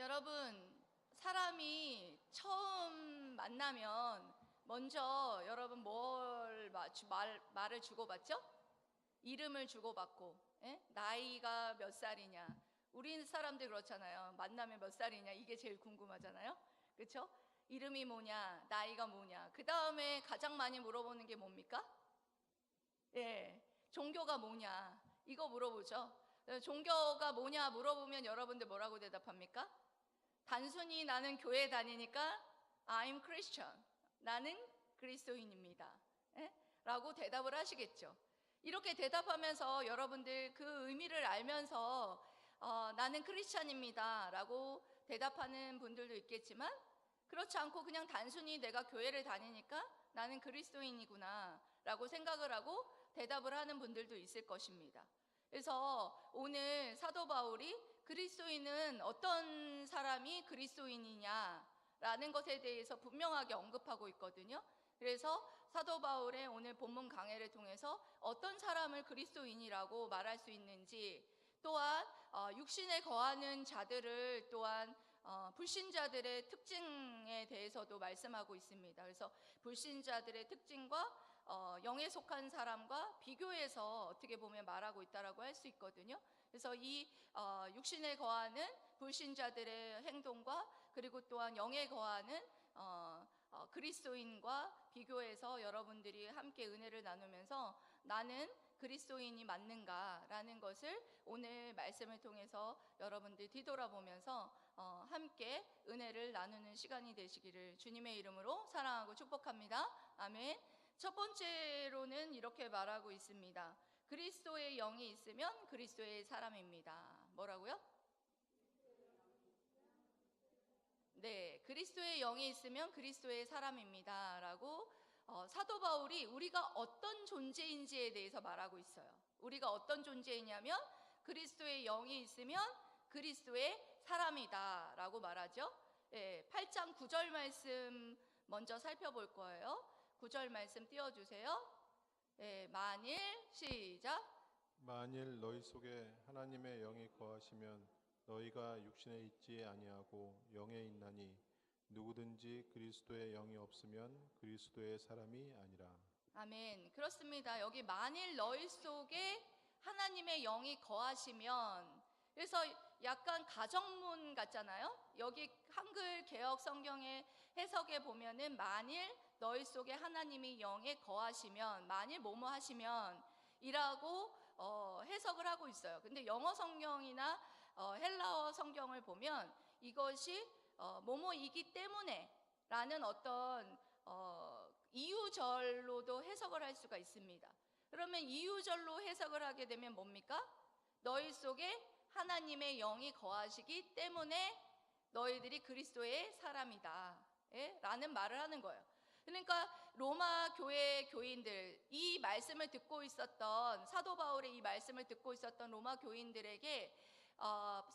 여러분, 사람이 처음 만나면 먼저 여러분 말을 주고받죠? 이름을 주고받고, 예? 나이가 몇 살이냐? 우리 사람들 그렇잖아요. 만나면 몇 살이냐? 이게 제일 궁금하잖아요. 그렇죠? 이름이 뭐냐? 나이가 뭐냐? 그 다음에 가장 많이 물어보는 게 뭡니까? 예, 종교가 뭐냐? 이거 물어보죠. 종교가 뭐냐 물어보면 여러분들 뭐라고 대답합니까? 단순히 나는 교회 다니니까 I'm Christian. 나는 그리스도인입니다. 예? 라고 대답을 하시겠죠. 이렇게 대답하면서 여러분들 그 의미를 알면서 나는 크리스찬입니다 라고 대답하는 분들도 있겠지만, 그렇지 않고 그냥 단순히 내가 교회를 다니니까 나는 그리스도인이구나 라고 생각을 하고 대답을 하는 분들도 있을 것입니다. 그래서 오늘 사도 바울이 그리스도인은 어떤 사람이 그리스도인이냐라는 것에 대해서 분명하게 언급하고 있거든요. 그래서 사도 바울의 오늘 본문 강해를 통해서 어떤 사람을 그리스도인이라고 말할 수 있는지, 또한 육신에 거하는 자들을 또한 불신자들의 특징에 대해서도 말씀하고 있습니다. 그래서 불신자들의 특징과 영에 속한 사람과 비교해서 어떻게 보면 말하고 있다라고 할 수 있거든요. 그래서 이 육신에 거하는 불신자들의 행동과 그리고 또한 영에 거하는 그리스도인과 비교해서 여러분들이 함께 은혜를 나누면서 나는 그리스도인이 맞는가라는 것을 오늘 말씀을 통해서 여러분들 뒤돌아보면서 함께 은혜를 나누는 시간이 되시기를 주님의 이름으로 사랑하고 축복합니다. 아멘. 첫 번째로는 이렇게 말하고 있습니다. 그리스도의 영이 있으면 그리스도의 사람입니다. 뭐라고요? 네, 그리스도의 영이 있으면 그리스도의 사람입니다 라고 사도 바울이 우리가 어떤 존재인지에 대해서 말하고 있어요. 우리가 어떤 존재이냐면 그리스도의 영이 있으면 그리스도의 사람이다 라고 말하죠. 8장 9절 말씀 먼저 살펴볼 거예요. 9절 말씀 띄워주세요. 만일 시작. 만일 너희 속에 하나님의 영이 거하시면 너희가 육신에 있지 아니하고 영에 있나니 누구든지 그리스도의 영이 없으면 그리스도의 사람이 아니라. 아멘. 그렇습니다. 여기 만일 너희 속에 하나님의 영이 거하시면, 그래서 약간 가정문 같잖아요. 여기 한글 개역 성경의 해석에 보면은 만일 너희 속에 하나님이 영에 거하시면, 만일 뭐뭐 하시면 이라고 해석을 하고 있어요. 근데 영어 성경이나 헬라어 성경을 보면 이것이 뭐뭐이기 때문에 라는 어떤 이유절로도 해석을 할 수가 있습니다. 그러면 이유절로 해석을 하게 되면 뭡니까? 너희 속에 하나님의 영이 거하시기 때문에 너희들이 그리스도의 사람이다 라는 말을 하는 거예요. 그러니까 로마 교회 교인들, 이 말씀을 듣고 있었던, 사도 바울의 이 말씀을 듣고 있었던 로마 교인들에게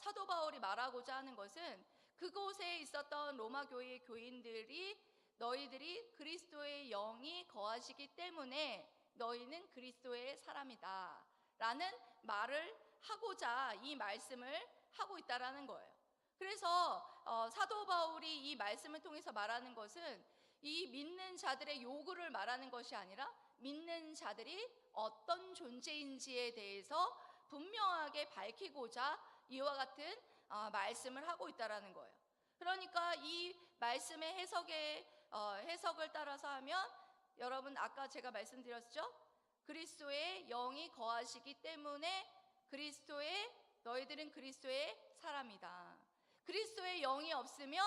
사도 바울이 말하고자 하는 것은 그곳에 있었던 로마 교회 교인들이 너희들이 그리스도의 영이 거하시기 때문에 너희는 그리스도의 사람이다 라는 말을 하고자 이 말씀을 하고 있다라는 거예요. 그래서 사도 바울이 이 말씀을 통해서 말하는 것은 이 믿는 자들의 요구를 말하는 것이 아니라 믿는 자들이 어떤 존재인지에 대해서 분명하게 밝히고자 이와 같은 말씀을 하고 있다라는 거예요. 그러니까 이 말씀의 해석을 따라서 하면, 여러분 아까 제가 말씀드렸죠? 그리스도의 영이 거하시기 때문에 너희들은 그리스도의 사람이다. 그리스도의 영이 없으면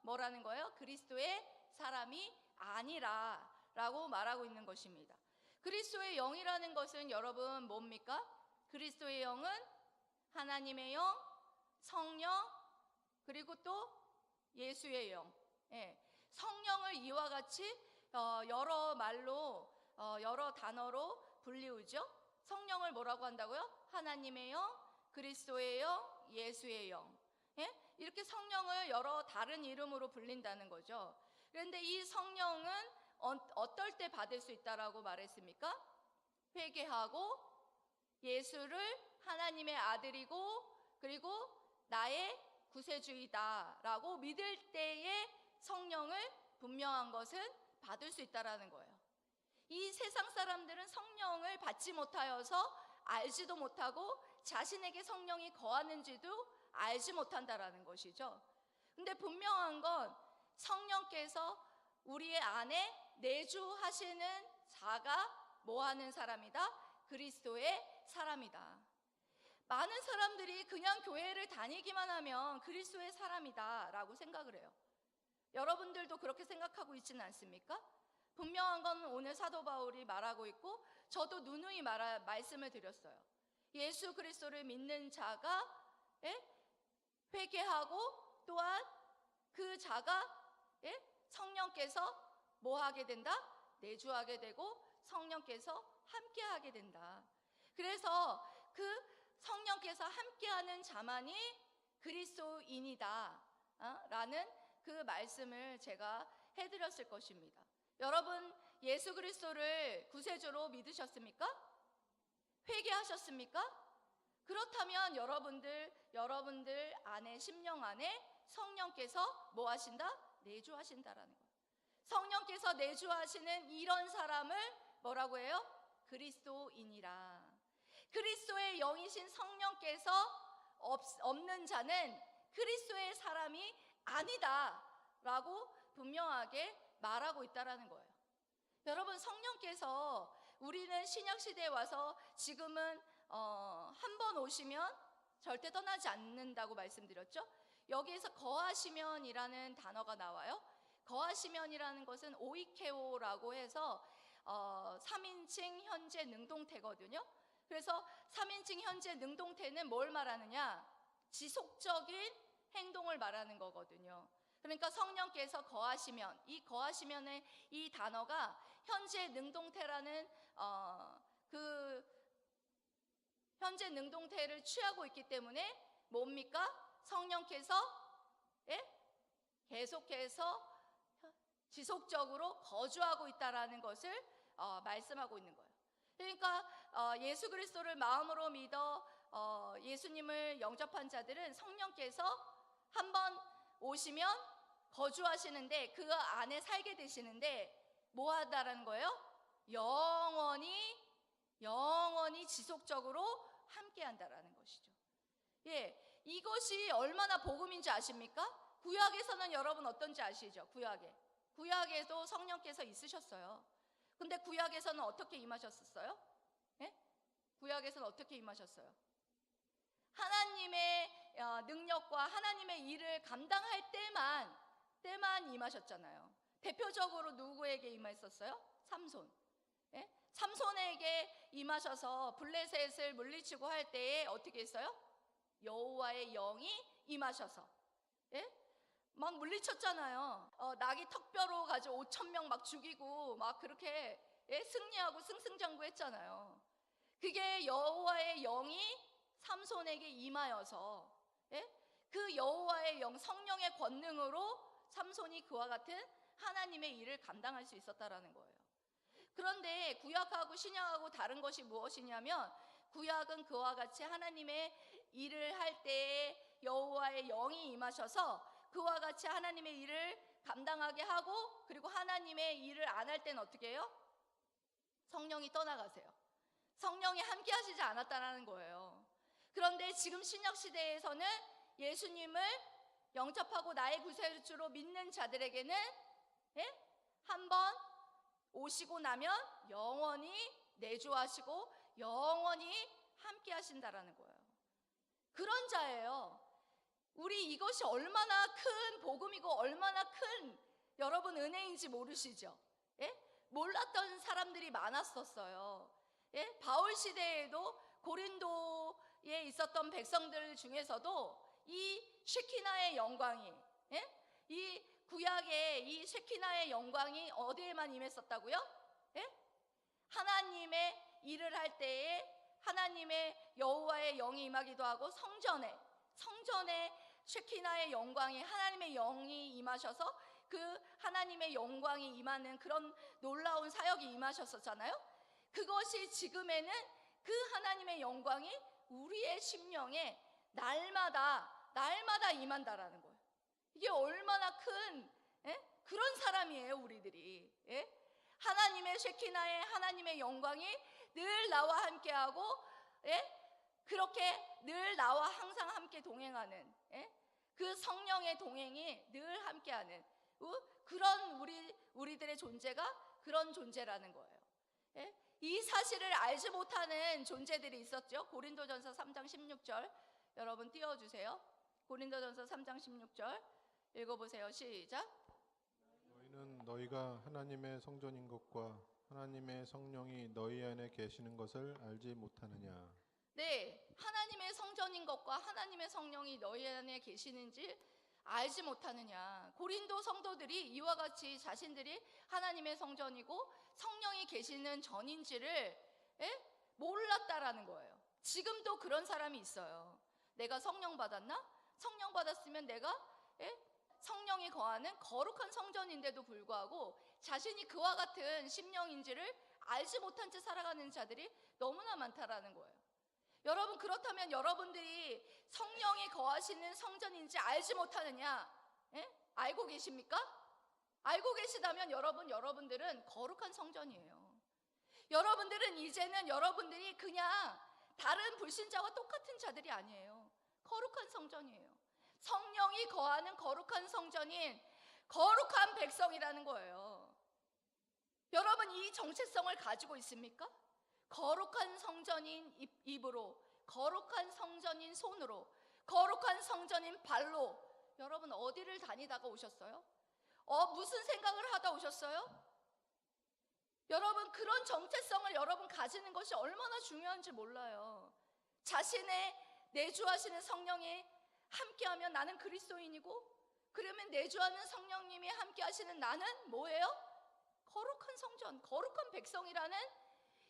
뭐라는 거예요? 그리스도의 사람이 아니라 라고 말하고 있는 것입니다. 그리스도의 영이라는 것은 여러분 뭡니까? 그리스도의 영은 하나님의 영, 성령, 그리고 또 예수의 영. 성령을 이와 같이 여러 말로 여러 단어로 불리우죠. 성령을 뭐라고 한다고요? 하나님의 영, 그리스도의 영, 예수의 영. 이렇게 성령을 여러 다른 이름으로 불린다는 거죠. 그런데 이 성령은 어떨 때 받을 수 있다라고 말했습니까? 회개하고 예수를 하나님의 아들이고 그리고 나의 구세주이다라고 믿을 때에 성령을 분명한 것은 받을 수 있다라는 거예요. 이 세상 사람들은 성령을 받지 못하여서 알지도 못하고 자신에게 성령이 거하는지도 알지 못한다라는 것이죠. 근데 분명한 건 성령께서 우리의 안에 내주하시는 자가 뭐 하는 사람이다? 그리스도의 사람이다. 많은 사람들이 그냥 교회를 다니기만 하면 그리스도의 사람이다 라고 생각을 해요. 여러분들도 그렇게 생각하고 있지는 않습니까? 분명한 건 오늘 사도 바울이 말하고 있고 저도 누누이 말씀을 드렸어요. 예수 그리스도를 믿는 자가 회개하고 또한 그 자가 성령께서 뭐 하게 된다? 내주하게 되고 성령께서 함께하게 된다. 그래서 그 성령께서 함께하는 자만이 그리스도인이다 라는 그 말씀을 제가 해드렸을 것입니다. 여러분 예수 그리스도를 구세주로 믿으셨습니까? 회개하셨습니까? 그렇다면 여러분들 안에 심령 안에 성령께서 뭐 하신다? 내주하신다라는 거예요. 성령께서 내주하시는 이런 사람을 뭐라고 해요? 그리스도인이라. 그리스도의 영이신 성령께서 없는 자는 그리스도의 사람이 아니다라고 분명하게 말하고 있다라는 거예요. 여러분 성령께서 우리는 신약 시대에 와서 지금은 한 번 오시면 절대 떠나지 않는다고 말씀드렸죠. 여기에서 거하시면이라는 단어가 나와요. 거하시면이라는 것은 오이케오라고 해서 3인칭 현재 능동태거든요. 그래서 3인칭 현재 능동태는 뭘 말하느냐? 지속적인 행동을 말하는 거거든요. 그러니까 성령께서 거하시면, 이 거하시면의 이 단어가 현재 능동태라는 그 현재 능동태를 취하고 있기 때문에 뭡니까? 성령께서 계속해서 지속적으로 거주하고 있다라는 것을 말씀하고 있는 거예요. 그러니까 예수 그리스도를 마음으로 믿어 예수님을 영접한 자들은 성령께서 한번 오시면 거주하시는데 그 안에 살게 되시는데 뭐 하다라는 거예요? 영원히 지속적으로 함께 한다라는 것이죠. 이것이 얼마나 복음인지 아십니까? 구약에서는 여러분 어떤지 아시죠? 구약에도 성령께서 있으셨어요. 근데 구약에서는 어떻게 임하셨어요? 구약에서는 어떻게 임하셨어요? 하나님의 능력과 하나님의 일을 감당할 때만 임하셨잖아요. 대표적으로 누구에게 임하셨어요? 삼손. 삼손에게 임하셔서 블레셋을 물리치고 할 때에 어떻게 했어요? 여호와의 영이 임하셔서 막 물리쳤잖아요. 나귀 턱뼈로 가지고 5,000명 막 죽이고 막 그렇게 승리하고 승승장구했잖아요. 그게 여호와의 영이 삼손에게 임하여서 그 여호와의 영 성령의 권능으로 삼손이 그와 같은 하나님의 일을 감당할 수 있었다라는 거예요. 그런데 구약하고 신약하고 다른 것이 무엇이냐면 구약은 그와 같이 하나님의 일을 할 때에 여호와의 영이 임하셔서 그와 같이 하나님의 일을 감당하게 하고 그리고 하나님의 일을 안 할 때는 어떻게 해요? 성령이 떠나가세요. 성령이 함께 하시지 않았다는 거예요. 그런데 지금 신약 시대에서는 예수님을 영접하고 나의 구세주로 믿는 자들에게는 한번 오시고 나면 영원히 내주하시고 영원히 함께 하신다라는 거예요. 그런 자예요. 우리 이것이 얼마나 큰 복음이고 얼마나 큰 여러분 은혜인지 모르시죠? 몰랐던 사람들이 많았었어요. 바울 시대에도 고린도에 있었던 백성들 중에서도 이 쉐키나의 영광이 이 구약의 이 쉐키나의 영광이 어디에만 임했었다고요? 하나님의 일을 할 때에 하나님의 여호와의 영이 임하기도 하고 성전에 쉐키나의 영광이 하나님의 영이 임하셔서 그 하나님의 영광이 임하는 그런 놀라운 사역이 임하셨었잖아요. 그것이 지금에는 그 하나님의 영광이 우리의 심령에 날마다 날마다 임한다라는 거예요. 이게 얼마나 큰 그런 사람이에요, 우리들이. 하나님의 쉐키나의 하나님의 영광이 늘 나와 함께하고 그렇게 늘 나와 항상 함께 동행하는 그 성령의 동행이 늘 함께하는 그런 우리들의 존재가 그런 존재라는 거예요. 이 사실을 알지 못하는 존재들이 있었죠. 고린도전서 3장 16절 여러분 띄워주세요. 고린도전서 3장 16절 읽어보세요. 시작. 너희는 너희가 하나님의 성전인 것과 하나님의 성령이 너희 안에 계시는 것을 알지 못하느냐. 네, 하나님의 성전인 것과 하나님의 성령이 너희 안에 계시는지 알지 못하느냐. 고린도 성도들이 이와 같이 자신들이 하나님의 성전이고 성령이 계시는 전인지를 몰랐다라는 거예요. 지금도 그런 사람이 있어요. 내가 성령 받았나? 성령 받았으면 내가 성령이 거하는 거룩한 성전인데도 불구하고 자신이 그와 같은 심령인지를 알지 못한 채 살아가는 자들이 너무나 많다라는 거예요. 여러분, 그렇다면 여러분들이 성령이 거하시는 성전인지 알지 못하느냐? 알고 계십니까? 알고 계시다면 여러분들은 거룩한 성전이에요. 여러분들은 이제는 여러분들이 그냥 다른 불신자와 똑같은 자들이 아니에요. 거룩한 성전이에요. 성령이 거하는 거룩한 성전인 거룩한 백성이라는 거예요. 여러분, 이 정체성을 가지고 있습니까? 거룩한 성전인 입으로, 거룩한 성전인 손으로, 거룩한 성전인 발로 여러분 어디를 다니다가 오셨어요? 무슨 생각을 하다 오셨어요? 여러분, 그런 정체성을 여러분 가지는 것이 얼마나 중요한지 몰라요. 자신의 내주하시는 성령이 함께하면 나는 그리스도인이고, 그러면 내주하는 성령님이 함께하시는 나는 뭐예요? 거룩한 성전, 거룩한 백성이라는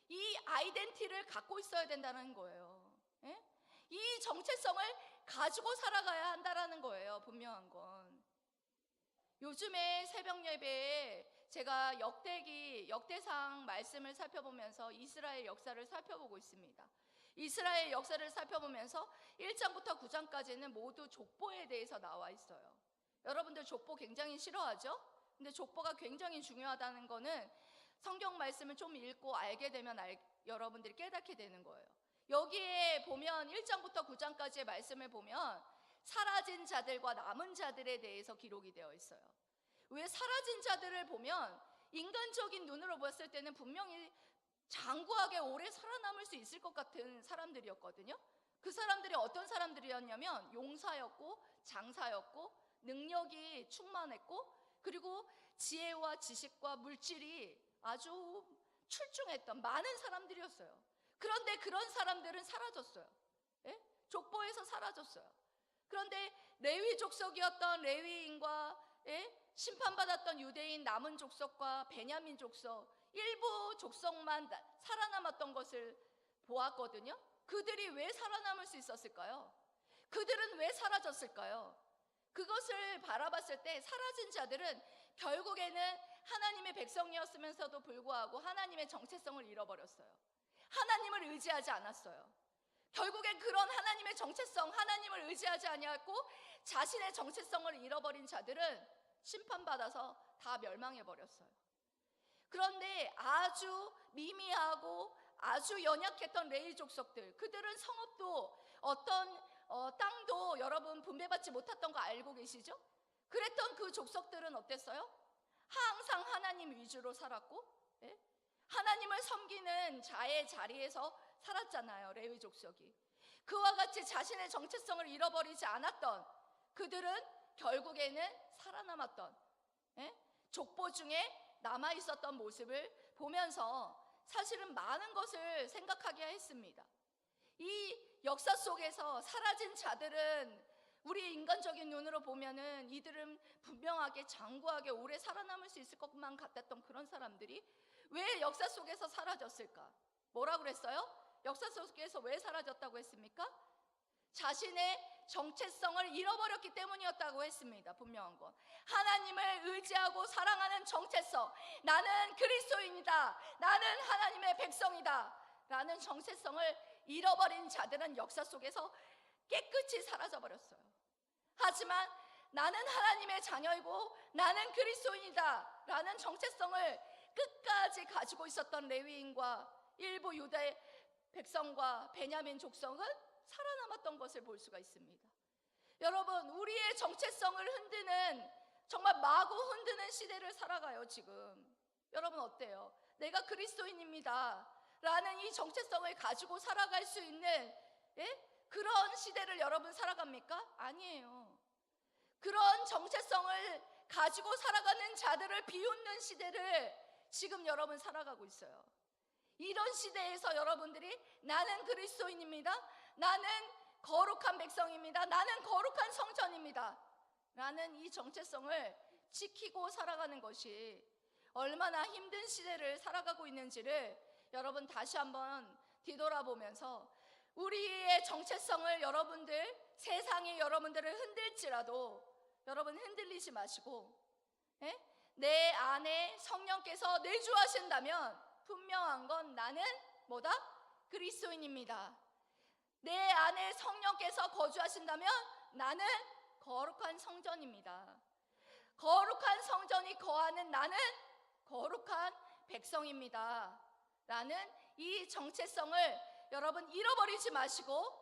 이 아이덴티티를 갖고 있어야 된다는 거예요. 이 정체성을 가지고 살아가야 한다는 거예요. 분명한 건. 요즘에 새벽 예배에 제가 역대상 말씀을 살펴보면서 이스라엘 역사를 살펴보고 있습니다. 이스라엘 역사를 살펴보면서 1장부터 9장까지는 모두 족보에 대해서 나와 있어요. 여러분들 족보 굉장히 싫어하죠? 근데 족보가 굉장히 중요하다는 거는 성경 말씀을 좀 읽고 알게 되면 여러분들이 깨닫게 되는 거예요. 여기에 보면 1장부터 9장까지의 말씀을 보면 사라진 자들과 남은 자들에 대해서 기록이 되어 있어요. 왜 사라진 자들을 보면 인간적인 눈으로 봤을 때는 분명히 장구하게 오래 살아남을 수 있을 것 같은 사람들이었거든요. 그 사람들이 어떤 사람들이었냐면 용사였고 장사였고 능력이 충만했고 그리고 지혜와 지식과 물질이 아주 출중했던 많은 사람들이었어요. 그런데 그런 사람들은 사라졌어요. 족보에서 사라졌어요. 그런데 레위 족속이었던 레위인과 심판받았던 유대인 남은 족속과 베냐민 족속 일부 족속만 살아남았던 것을 보았거든요. 그들이 왜 살아남을 수 있었을까요? 그들은 왜 사라졌을까요? 그것을 바라봤을 때 사라진 자들은 결국에는 하나님의 백성이었으면서도 불구하고 하나님의 정체성을 잃어버렸어요. 하나님을 의지하지 않았어요. 결국엔 그런 하나님의 정체성, 하나님을 의지하지 아니하고 자신의 정체성을 잃어버린 자들은 심판받아서 다 멸망해버렸어요. 그런데 아주 미미하고 아주 연약했던 레위 족속들, 그들은 성읍도 어떤 땅도 여러분 분배받지 못했던 거 알고 계시죠? 그랬던 그 족속들은 어땠어요? 항상 하나님 위주로 살았고 하나님을 섬기는 자의 자리에서 살았잖아요. 레위 족속이. 그와 같이 자신의 정체성을 잃어버리지 않았던 그들은 결국에는 살아남았던 족보 중에 남아있었던 모습을 보면서 사실은 많은 것을 생각하게 했습니다. 이 역사 속에서 사라진 자들은 우리 인간적인 눈으로 보면은 이들은 분명하게 장구하게 오래 살아남을 수 있을 것만 같았던 그런 사람들이 왜 역사 속에서 사라졌을까? 뭐라 그랬어요? 역사 속에서 왜 사라졌다고 했습니까? 자신의 정체성을 잃어버렸기 때문이었다고 했습니다. 분명한 건 하나님을 의지하고 사랑하는 정체성, 나는 그리스도인이다, 나는 하나님의 백성이다 라는 정체성을 잃어버린 자들은 역사 속에서 깨끗이 사라져 버렸어요. 하지만 나는 하나님의 자녀이고 나는 그리스도인이다 라는 정체성을 끝까지 가지고 있었던 레위인과 일부 유다 백성과 베냐민 족속은 살아남았던 것을 볼 수가 있습니다. 여러분, 우리의 정체성을 흔드는, 정말 마구 흔드는 시대를 살아가요 지금. 여러분 어때요? 내가 그리스도인입니다 라는 이 정체성을 가지고 살아갈 수 있는 그런 시대를 여러분 살아갑니까? 아니에요. 그런 정체성을 가지고 살아가는 자들을 비웃는 시대를 지금 여러분 살아가고 있어요. 이런 시대에서 여러분들이 나는 그리스도인입니다, 나는 거룩한 백성입니다, 나는 거룩한 성전입니다 라는 이 정체성을 지키고 살아가는 것이 얼마나 힘든 시대를 살아가고 있는지를 여러분 다시 한번 뒤돌아보면서 우리의 정체성을 여러분들, 세상이 여러분들을 흔들지라도 여러분 흔들리지 마시고 내 안에 성령께서 내주하신다면 분명한 건 나는 뭐다? 그리스도인입니다. 내 안에 성령께서 거주하신다면 나는 거룩한 성전입니다. 거룩한 성전이 거하는 나는 거룩한 백성입니다 라는 이 정체성을 여러분 잃어버리지 마시고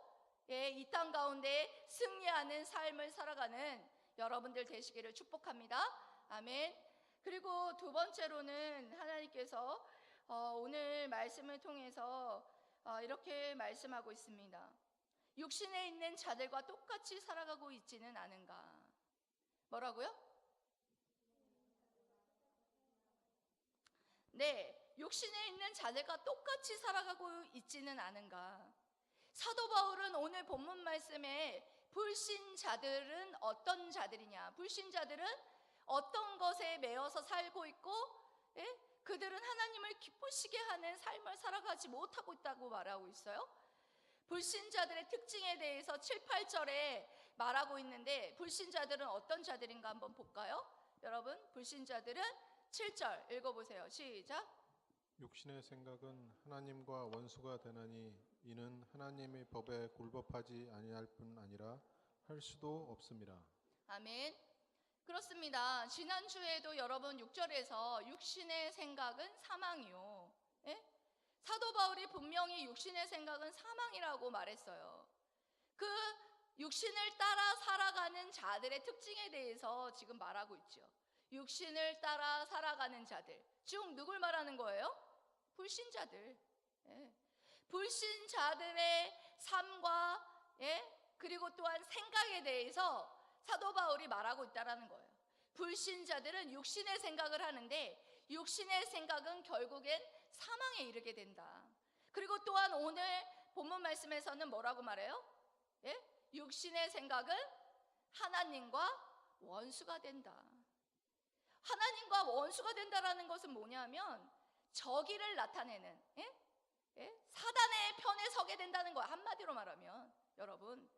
이 땅 가운데 승리하는 삶을 살아가는 여러분들 되시기를 축복합니다. 아멘. 그리고 두 번째로는 하나님께서 오늘 말씀을 통해서 이렇게 말씀하고 있습니다. 육신에 있는 자들과 똑같이 살아가고 있지는 않은가. 뭐라고요? 네, 육신에 있는 자들과 똑같이 살아가고 있지는 않은가. 사도 바울은 오늘 본문 말씀에 불신자들은 어떤 자들이냐, 불신자들은 어떤 것에 매여서 살고 있고 그들은 하나님을 기쁘시게 하는 삶을 살아가지 못하고 있다고 말하고 있어요. 불신자들의 특징에 대해서 7, 8절에 말하고 있는데 불신자들은 어떤 자들인가 한번 볼까요? 여러분, 불신자들은 7절 읽어보세요. 시작. 육신의 생각은 하나님과 원수가 되나니 이는 하나님의 법에 굴법하지 아니할 뿐 아니라 할 수도 없습니다. 아멘. 그렇습니다. 지난주에도 여러분 6절에서 육신의 생각은 사망이요. 사도 바울이 분명히 육신의 생각은 사망이라고 말했어요. 그 육신을 따라 살아가는 자들의 특징에 대해서 지금 말하고 있죠. 육신을 따라 살아가는 자들, 즉 누굴 말하는 거예요? 불신자들. 불신자들의 삶과 그리고 또한 생각에 대해서 사도 바울이 말하고 있다는 거예요. 불신자들은 육신의 생각을 하는데 육신의 생각은 결국엔 사망에 이르게 된다. 그리고 또한 오늘 본문 말씀에서는 뭐라고 말해요? 육신의 생각은 하나님과 원수가 된다. 하나님과 원수가 된다라는 것은 뭐냐면 저기를 나타내는 사단의 편에 서게 된다는 거야. 한마디로 말하면 여러분,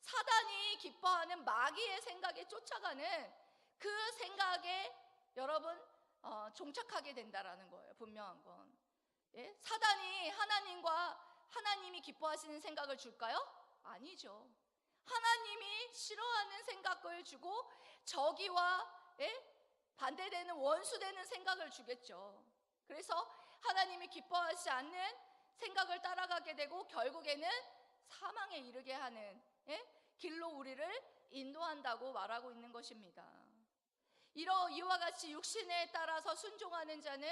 사단이 기뻐하는 마귀의 생각에 쫓아가는 그 생각에 여러분 종착하게 된다라는 거예요. 분명한 건 사단이 하나님이 기뻐하시는 생각을 줄까요? 아니죠. 하나님이 싫어하는 생각을 주고 저기와 반대되는 원수되는 생각을 주겠죠. 그래서 하나님이 기뻐하지 않는 생각을 따라가게 되고 결국에는 사망에 이르게 하는 길로 우리를 인도한다고 말하고 있는 것입니다. 이와 같이 육신에 따라서 순종하는 자는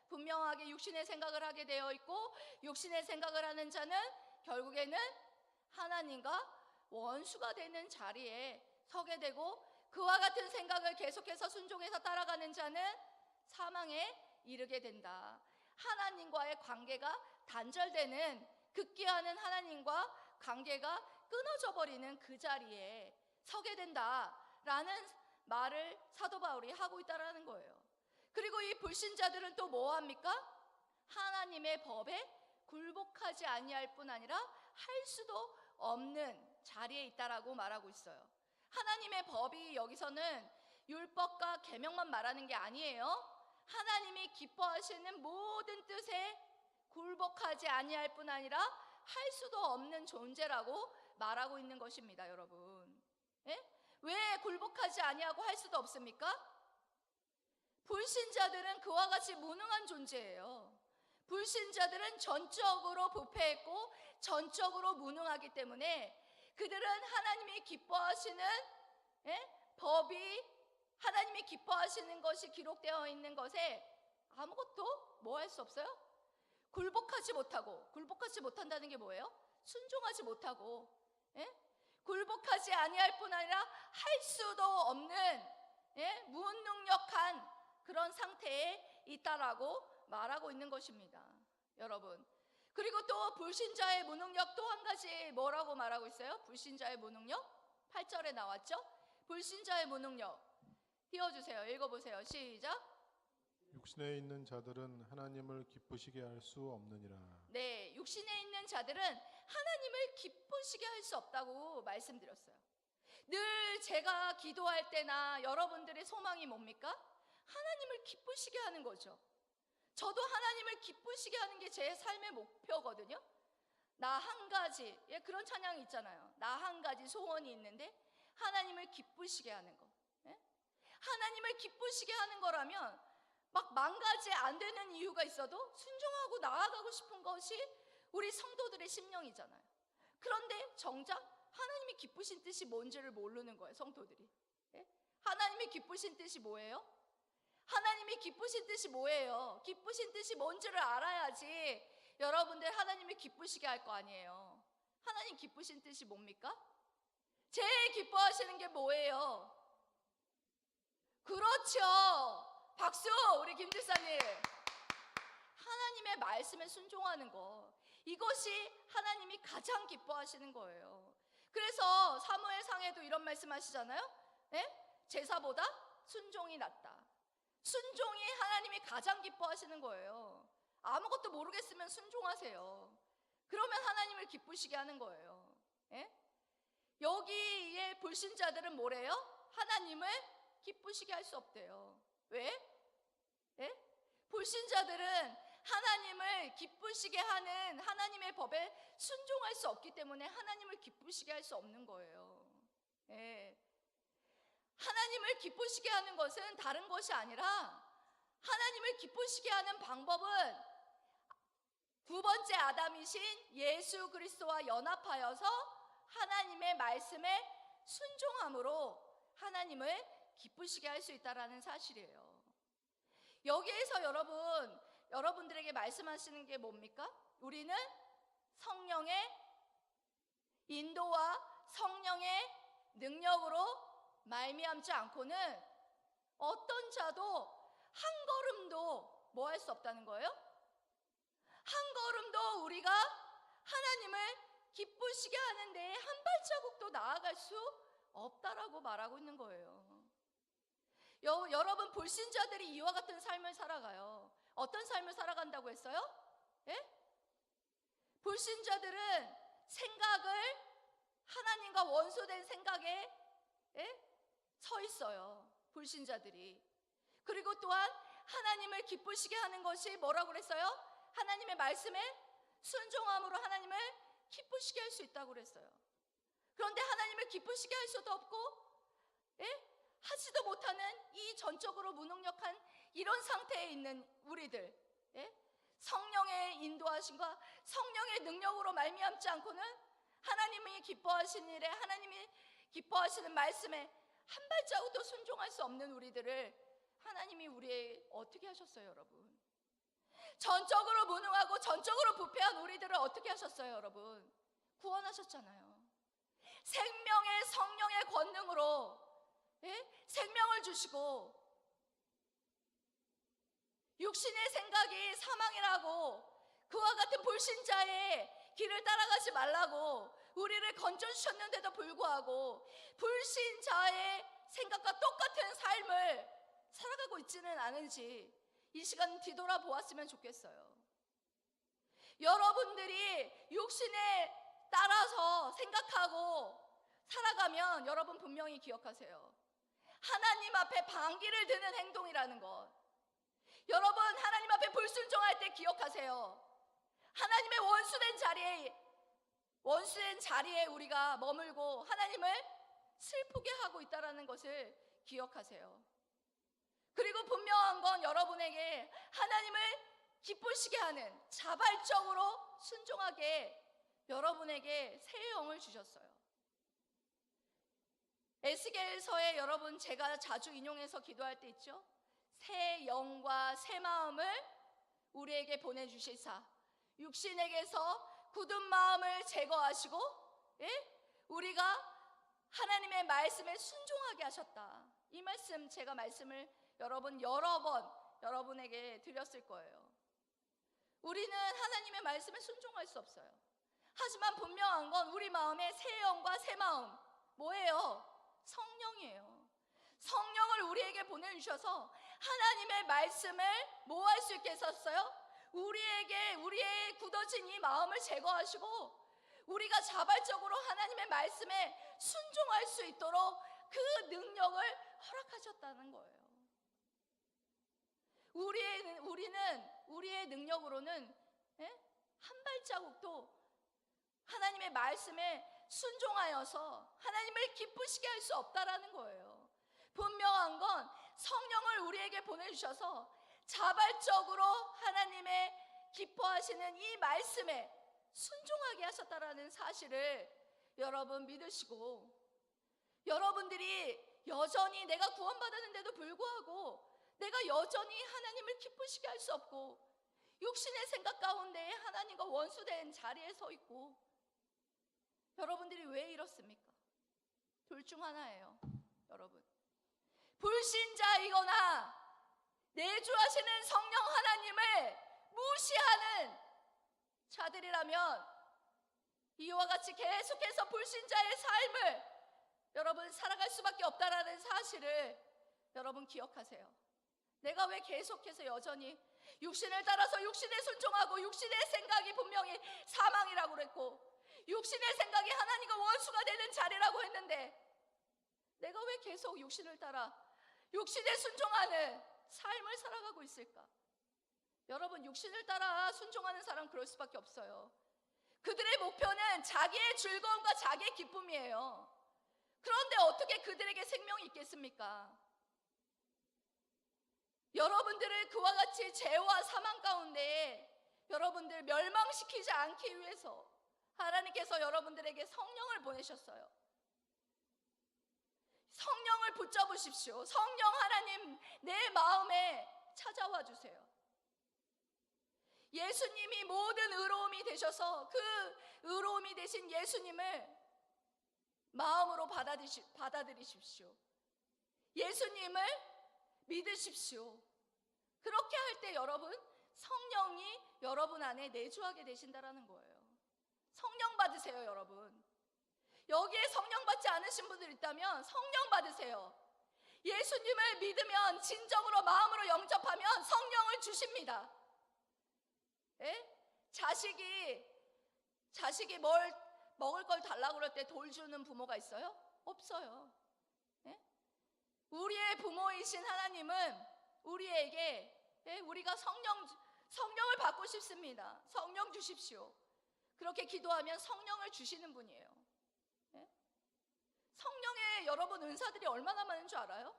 분명하게 육신의 생각을 하게 되어 있고 육신의 생각을 하는 자는 결국에는 하나님과 원수가 되는 자리에 서게 되고 그와 같은 생각을 계속해서 순종해서 따라가는 자는 사망에 이르게 된다. 하나님과의 관계가 단절되는, 극기하는 하나님과 관계가 끊어져 버리는 그 자리에 서게 된다라는 말을 사도 바울이 하고 있다라는 거예요. 그리고 이 불신자들은 또 뭐합니까? 하나님의 법에 굴복하지 아니할 뿐 아니라 할 수도 없는 자리에 있다라고 말하고 있어요. 하나님의 법이 여기서는 율법과 계명만 말하는 게 아니에요. 하나님이 기뻐하시는 모든 뜻에 굴복하지 아니할 뿐 아니라 할 수도 없는 존재라고 말하고 있는 것입니다, 여러분. 왜 굴복하지 아니하고 할 수도 없습니까? 불신자들은 그와 같이 무능한 존재예요. 불신자들은 전적으로 부패했고 전적으로 무능하기 때문에 그들은 하나님이 기뻐하시는 법이, 하나님이 기뻐하시는 것이 기록되어 있는 것에 아무것도 뭐 할 수 없어요? 굴복하지 못하고, 굴복하지 못한다는 게 뭐예요? 순종하지 못하고, 굴복하지 아니할 뿐 아니라 할 수도 없는 무능력한 그런 상태에 있다라고 말하고 있는 것입니다, 여러분. 그리고 또 불신자의 무능력 또 한 가지 뭐라고 말하고 있어요? 불신자의 무능력? 8절에 나왔죠? 불신자의 무능력 띄워주세요. 읽어보세요. 시작. 육신에 있는 자들은 하나님을 기쁘시게 할 수 없느니라. 네, 육신에 있는 자들은 하나님을 기쁘시게 할 수 없다고 말씀드렸어요. 늘 제가 기도할 때나 여러분들의 소망이 뭡니까? 하나님을 기쁘시게 하는 거죠. 저도 하나님을 기쁘시게 하는 게 제 삶의 목표거든요. 나 한 가지, 그런 찬양이 있잖아요. 나 한 가지 소원이 있는데 하나님을 기쁘시게 하는 거. 하나님을 기쁘시게 하는 거라면 막 만 가지 안 되는 이유가 있어도 순종하고 나아가고 싶은 것이 우리 성도들의 심령이잖아요. 그런데 정작 하나님이 기쁘신 뜻이 뭔지를 모르는 거예요, 성도들이. 하나님이 기쁘신 뜻이 뭐예요? 하나님이 기쁘신 뜻이 뭐예요? 기쁘신 뜻이 뭔지를 알아야지 여러분들 하나님을 기쁘시게 할 거 아니에요. 하나님 기쁘신 뜻이 뭡니까? 제일 기뻐하시는 게 뭐예요? 그렇죠. 박수! 우리 김집사님. 하나님의 말씀에 순종하는 거, 이것이 하나님이 가장 기뻐하시는 거예요. 그래서 사무엘상에도 이런 말씀 하시잖아요. 제사보다 순종이 낫다. 순종이 하나님이 가장 기뻐하시는 거예요. 아무것도 모르겠으면 순종하세요. 그러면 하나님을 기쁘시게 하는 거예요. 여기에 불신자들은 뭐래요? 하나님을 기쁘시게 할 수 없대요. 왜? 불신자들은 하나님을 기쁘시게 하는 하나님의 법에 순종할 수 없기 때문에 하나님을 기쁘시게 할 수 없는 거예요. 하나님을 기쁘시게 하는 것은 다른 것이 아니라, 하나님을 기쁘시게 하는 방법은 두 번째 아담이신 예수 그리스도와 연합하여서 하나님의 말씀에 순종함으로 하나님을 기쁘시게 할 수 있다는 사실이에요. 여기에서 여러분들에게 말씀하시는 게 뭡니까? 우리는 성령의 인도와 성령의 능력으로 말미암지 않고는 어떤 자도 한 걸음도 뭐 할 수 없다는 거예요? 한 걸음도 우리가 하나님을 기쁘시게 하는데 한 발자국도 나아갈 수 없다라고 말하고 있는 거예요. 여러분, 불신자들이 이와 같은 삶을 살아가요. 어떤 삶을 살아간다고 했어요? 불신자들은 생각을 하나님과 원수된 생각에 서 있어요. 불신자들이. 그리고 또한 하나님을 기쁘시게 하는 것이 뭐라고 그랬어요? 하나님의 말씀에 순종함으로 하나님을 기쁘시게 할 수 있다고 그랬어요. 그런데 하나님을 기쁘시게 할 수도 없고 하지도 못하는 이 전적으로 무능력한 이런 상태에 있는 우리들, 성령의 인도하심과 성령의 능력으로 말미암지 않고는 하나님이 기뻐하신 일에, 하나님이 기뻐하시는 말씀에 한 발자국도 순종할 수 없는 우리들을 하나님이 우리의 어떻게 하셨어요, 여러분? 전적으로 무능하고 전적으로 부패한 우리들을 어떻게 하셨어요, 여러분? 구원하셨잖아요. 생명의 성령의 권능으로 생명을 주시고, 육신의 생각이 사망이라고 그와 같은 불신자의 길을 따라가지 말라고 우리를 건져주셨는데도 불구하고 불신자의 생각과 똑같은 삶을 살아가고 있지는 않은지 이 시간 뒤돌아보았으면 좋겠어요. 여러분들이 육신에 따라서 생각하고 살아가면 여러분 분명히 기억하세요. 하나님 앞에 반기를 드는 행동이라는 것. 여러분, 하나님 앞에 불순종할 때 기억하세요. 하나님의 원수된 자리에 우리가 머물고 하나님을 슬프게 하고 있다는 것을 기억하세요. 그리고 분명한 건 여러분에게 하나님을 기쁘시게 하는 자발적으로 순종하게 여러분에게 새 영을 주셨어요. 에스겔서에 여러분 제가 자주 인용해서 기도할 때 있죠. 새 영과 새 마음을 우리에게 보내주시사 육신에게서 굳은 마음을 제거하시고 우리가 하나님의 말씀에 순종하게 하셨다. 이 말씀 제가 말씀을 여러분 여러 번 여러분에게 드렸을 거예요. 우리는 하나님의 말씀에 순종할 수 없어요. 하지만 분명한 건 우리 마음에 새 영과 새 마음 뭐예요? 성령이에요. 성령을 우리에게 보내주셔서 하나님의 말씀을 뭐 할 수 있게 했었어요? 우리의 굳어진 이 마음을 제거하시고 우리가 자발적으로 하나님의 말씀에 순종할 수 있도록 그 능력을 허락하셨다는 거예요. 우리의 능력으로는 한 발자국도 하나님의 말씀에 순종하여서 하나님을 기쁘시게 할 수 없다라는 거예요. 분명한 건 성령을 우리에게 보내주셔서 자발적으로 하나님의 기뻐하시는 이 말씀에 순종하게 하셨다라는 사실을 여러분 믿으시고, 여러분들이 여전히 내가 구원받았는데도 불구하고 내가 여전히 하나님을 기쁘시게 할 수 없고 육신의 생각 가운데 하나님과 원수된 자리에 서 있고, 여러분들이 왜 이렇습니까? 둘 중 하나예요. 여러분, 불신자이거나 내주하시는 성령 하나님을 무시하는 자들이라면 이와 같이 계속해서 불신자의 삶을 여러분 살아갈 수밖에 없다라는 사실을 여러분 기억하세요. 내가 왜 계속해서 여전히 육신을 따라서 육신에 순종하고 육신의 생각이 분명히 사망이라고 그랬고 육신의 생각이 하나님과 원수가 되는 자리라고 했는데 내가 왜 계속 육신을 따라 육신에 순종하는 삶을 살아가고 있을까? 여러분, 육신을 따라 순종하는 사람 그럴 수밖에 없어요. 그들의 목표는 자기의 즐거움과 자기의 기쁨이에요. 그런데 어떻게 그들에게 생명이 있겠습니까? 여러분들을 그와 같이 죄와 사망 가운데 여러분들 멸망시키지 않기 위해서 하나님께서 여러분들에게 성령을 보내셨어요. 성령을 붙잡으십시오. 성령 하나님 내 마음에 찾아와 주세요. 예수님이 모든 의로움이 되셔서 그 의로움이 되신 예수님을 마음으로 받아들이십시오. 예수님을 믿으십시오. 그렇게 할 때 여러분, 성령이 여러분 안에 내주하게 되신다라는 거예요. 성령 받으세요, 여러분. 여기에 성령 받지 않으신 분들 있다면 성령 받으세요. 예수님을 믿으면, 진정으로 마음으로 영접하면 성령을 주십니다. 자식이 뭘 먹을 걸 달라고 그럴 때 돌 주는 부모가 있어요? 없어요. 우리의 부모이신 하나님은 우리에게 우리가 성령을 받고 싶습니다. 성령 주십시오. 그렇게 기도하면 성령을 주시는 분이에요. 성령의 여러분 은사들이 얼마나 많은 줄 알아요?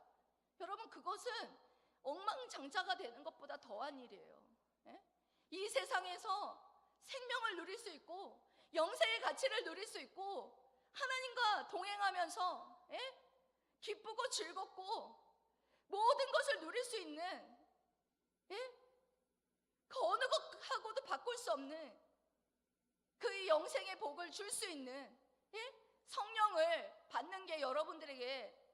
여러분, 그것은 엉망장자가 되는 것보다 더한 일이에요. 이 세상에서 생명을 누릴 수 있고 영생의 가치를 누릴 수 있고 하나님과 동행하면서 기쁘고 즐겁고 모든 것을 누릴 수 있는 그 어느 것하고도 바꿀 수 없는 그 영생의 복을 줄 수 있는 성령을 받는 게 여러분들에게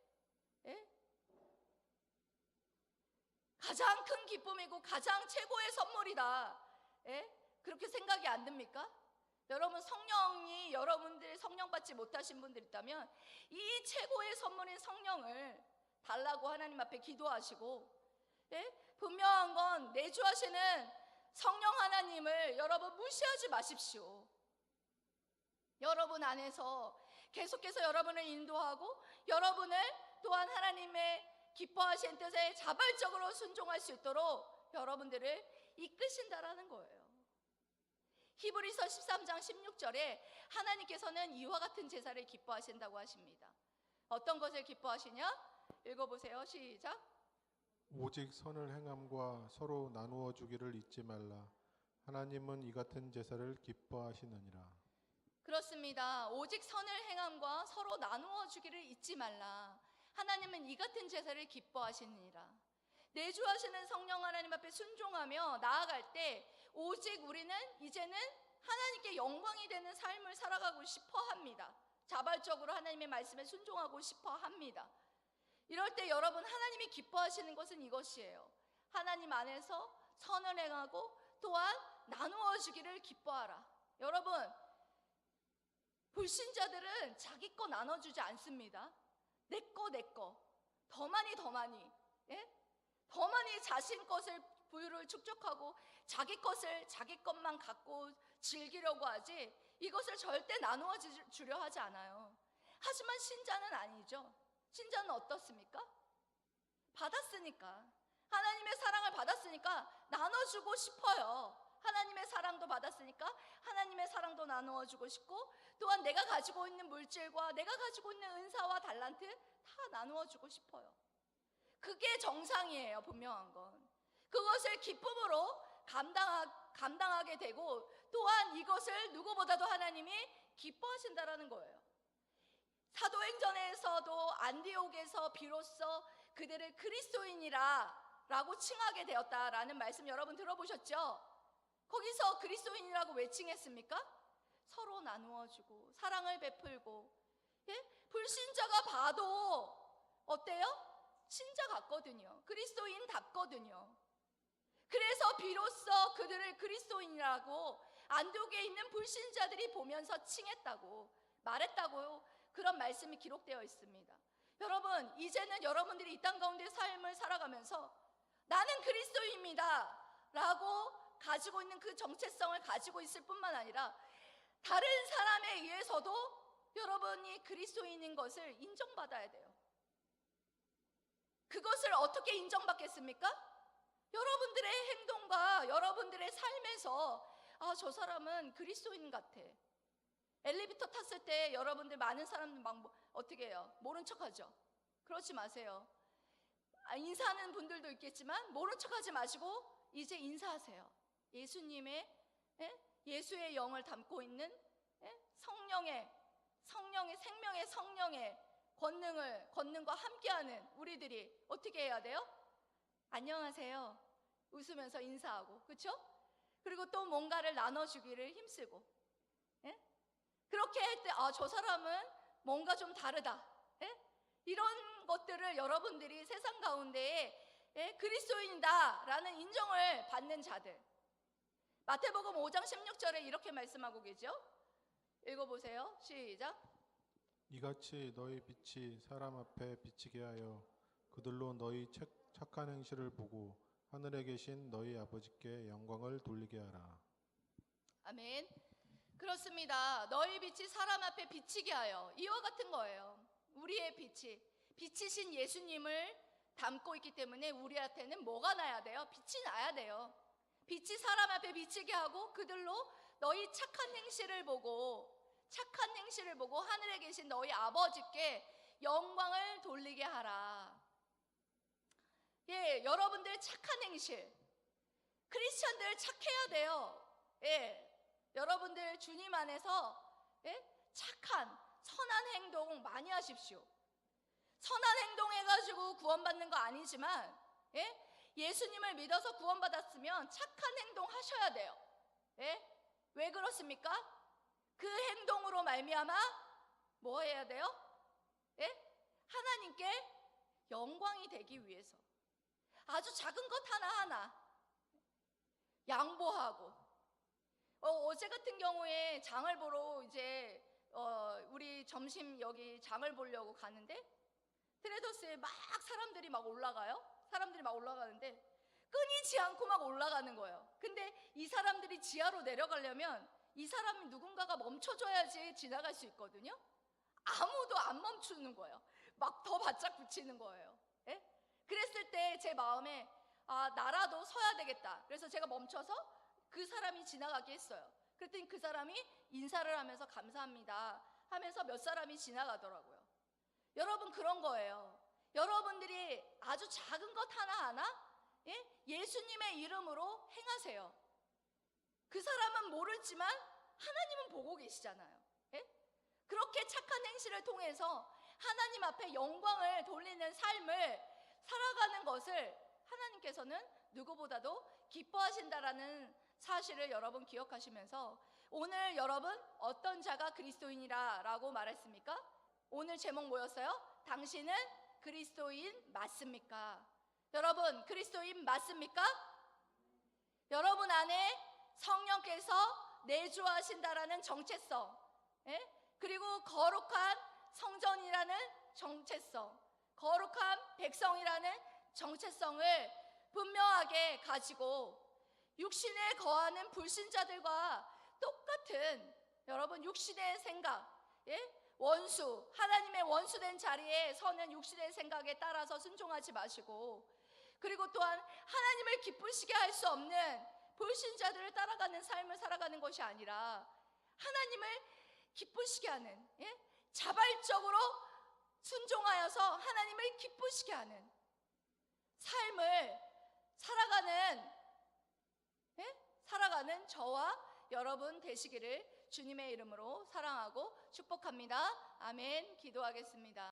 가장 큰 기쁨이고 가장 최고의 선물이다. 그렇게 생각이 안 듭니까? 여러분, 성령이 여러분들이 성령 받지 못하신 분들 있다면 이 최고의 선물인 성령을 달라고 하나님 앞에 기도하시고, 분명한 건 내주하시는 성령 하나님을 여러분 무시하지 마십시오. 여러분 안에서 계속해서 여러분을 인도하고 여러분을 또한 하나님의 기뻐하신 뜻에 자발적으로 순종할 수 있도록 여러분들을 이끄신다라는 거예요. 히브리서 13장 16절에 하나님께서는 이와 같은 제사를 기뻐하신다고 하십니다. 어떤 것을 기뻐하시냐? 읽어보세요. 시작. 오직 선을 행함과 서로 나누어 주기를 잊지 말라. 하나님은 이 같은 제사를 기뻐하시느니라. 그렇습니다. 오직 선을 행함과 서로 나누어 주기를 잊지 말라. 하나님은 이 같은 제사를 기뻐하시느니라. 내주하시는 성령 하나님 앞에 순종하며 나아갈 때 오직 우리는 이제는 하나님께 영광이 되는 삶을 살아가고 싶어 합니다. 자발적으로 하나님의 말씀에 순종하고 싶어 합니다. 이럴 때 여러분, 하나님이 기뻐하시는 것은 이것이에요. 하나님 안에서 선을 행하고 또한 나누어 주기를 기뻐하라. 여러분, 불신자들은 자기 거 나눠주지 않습니다. 내 거, 더 많이, 예? 더 많이 자신 것을 부유를 축적하고 자기 것만 갖고 즐기려고 하지, 이것을 절대 나누어 주려 하지 않아요. 하지만 신자는 아니죠. 신자는 어떻습니까? 받았으니까, 하나님의 사랑을 받았으니까 나눠주고 싶어요. 하나님의 사랑도 받았으니까 하나님의 사랑도 나누어주고 싶고, 또한 내가 가지고 있는 물질과 내가 가지고 있는 은사와 달란트 다 나누어주고 싶어요. 그게 정상이에요. 분명한 건 그것을 기쁨으로 감당하게 되고, 또한 이것을 누구보다도 하나님이 기뻐하신다라는 거예요. 사도행전에서도 안디옥에서 비로소 그들을 그리스도인이라 라고 칭하게 되었다라는 말씀 여러분 들어보셨죠? 거기서 그리스도인이라고 왜 칭했습니까? 서로 나누어주고 사랑을 베풀고, 예? 불신자가 봐도 어때요? 신자 같거든요. 그리스도인답거든요. 그래서 비로소 그들을 그리스도인이라고 안독에 있는 불신자들이 보면서 칭했다고 말했다고, 그런 말씀이 기록되어 있습니다. 여러분, 이제는 여러분들이 이 땅 가운데 삶을 살아가면서 나는 그리스도인입니다 라고 가지고 있는 그 정체성을 가지고 있을 뿐만 아니라 다른 사람에 의해서도 여러분이 그리스도인인 것을 인정받아야 돼요. 그것을 어떻게 인정받겠습니까? 여러분들의 행동과 여러분들의 삶에서, 아, 저 사람은 그리스도인 같아. 엘리베이터 탔을 때 여러분들 많은 사람들 막 어떻게 해요? 모른 척하죠? 그러지 마세요. 인사하는 분들도 있겠지만 모른 척하지 마시고 이제 인사하세요. 예수님의, 예수의 영을 담고 있는, 성령의 생명의 성령의 권능과 함께하는 우리들이 어떻게 해야 돼요? 안녕하세요. 웃으면서 인사하고, 그렇죠? 그리고 또 뭔가를 나눠주기를 힘쓰고, 그렇게 할 때, 아, 저 사람은 뭔가 좀 다르다, 이런 것들을 여러분들이 세상 가운데에 그리스도인이다 라는 인정을 받는 자들. 마태복음 5장 16절에 이렇게 말씀하고 계죠. 읽어보세요. 시작. 이같이 너희 빛이 사람 앞에 비치게 하여 그들로 너희 착한 행실을 보고 하늘에 계신 너희 아버지께 영광을 돌리게 하라. 아멘. 그렇습니다. 너희 빛이 사람 앞에 비치게 하여, 이와 같은 거예요. 우리의 빛이, 빛이신 예수님을 담고 있기 때문에 우리한테는 뭐가 나야 돼요? 빛이 나야 돼요. 빛이 사람 앞에 비치게 하고 그들로 너희 착한 행실을 보고 하늘에 계신 너희 아버지께 영광을 돌리게 하라. 예, 여러분들 착한 행실, 크리스찬들 착해야 돼요. 예, 여러분들 주님 안에서, 착한 선한 행동 많이 하십시오. 선한 행동 해가지고 구원받는 거 아니지만, 예수님을 믿어서 구원받았으면 착한 행동 하셔야 돼요. 왜 그렇습니까? 그 행동으로 말미암아 뭐 해야 돼요? 하나님께 영광이 되기 위해서 아주 작은 것 하나하나 양보하고, 어제 같은 경우에 장을 보러 이제 우리 점심 여기 장을 보려고 가는데 트레더스에 막 사람들이 막 올라가는데 끊이지 않고 막 올라가는 거예요. 근데 이 사람들이 지하로 내려가려면 이 사람이 누군가가 멈춰줘야지 지나갈 수 있거든요. 아무도 안 멈추는 거예요. 막 더 바짝 붙이는 거예요. 그랬을 때 제 마음에, 아, 나라도 서야 되겠다. 그래서 제가 멈춰서 그 사람이 지나가게 했어요. 그랬더니 그 사람이 인사를 하면서 감사합니다 하면서 몇 사람이 지나가더라고요. 여러분 그런 거예요. 여러분들이 아주 작은 것 하나하나 예수님의 이름으로 행하세요. 그 사람은 모르지만 하나님은 보고 계시잖아요. 예? 그렇게 착한 행실을 통해서 하나님 앞에 영광을 돌리는 삶을 살아가는 것을 하나님께서는 누구보다도 기뻐하신다라는 사실을 여러분 기억하시면서 오늘 여러분 어떤 자가 그리스도인이라고 말했습니까? 오늘 제목 뭐였어요? 당신은 그리스도인 맞습니까? 여러분 그리스도인 맞습니까? 여러분 안에 성령께서 내주하신다라는 정체성, 그리고 거룩한 성전이라는 정체성, 거룩한 백성이라는 정체성을 분명하게 가지고 육신에 거하는 불신자들과 똑같은 여러분 육신의 생각, 원수, 하나님의 원수된 자리에 서는 육신의 생각에 따라서 순종하지 마시고, 그리고 또한 하나님을 기쁘시게 할 수 없는 불신자들을 따라가는 삶을 살아가는 것이 아니라 하나님을 기쁘시게 하는, 자발적으로 순종하여서 하나님을 기쁘시게 하는 삶을 살아가는 저와 여러분 되시기를 주님의 이름으로 사랑하고 축복합니다. 아멘. 기도하겠습니다.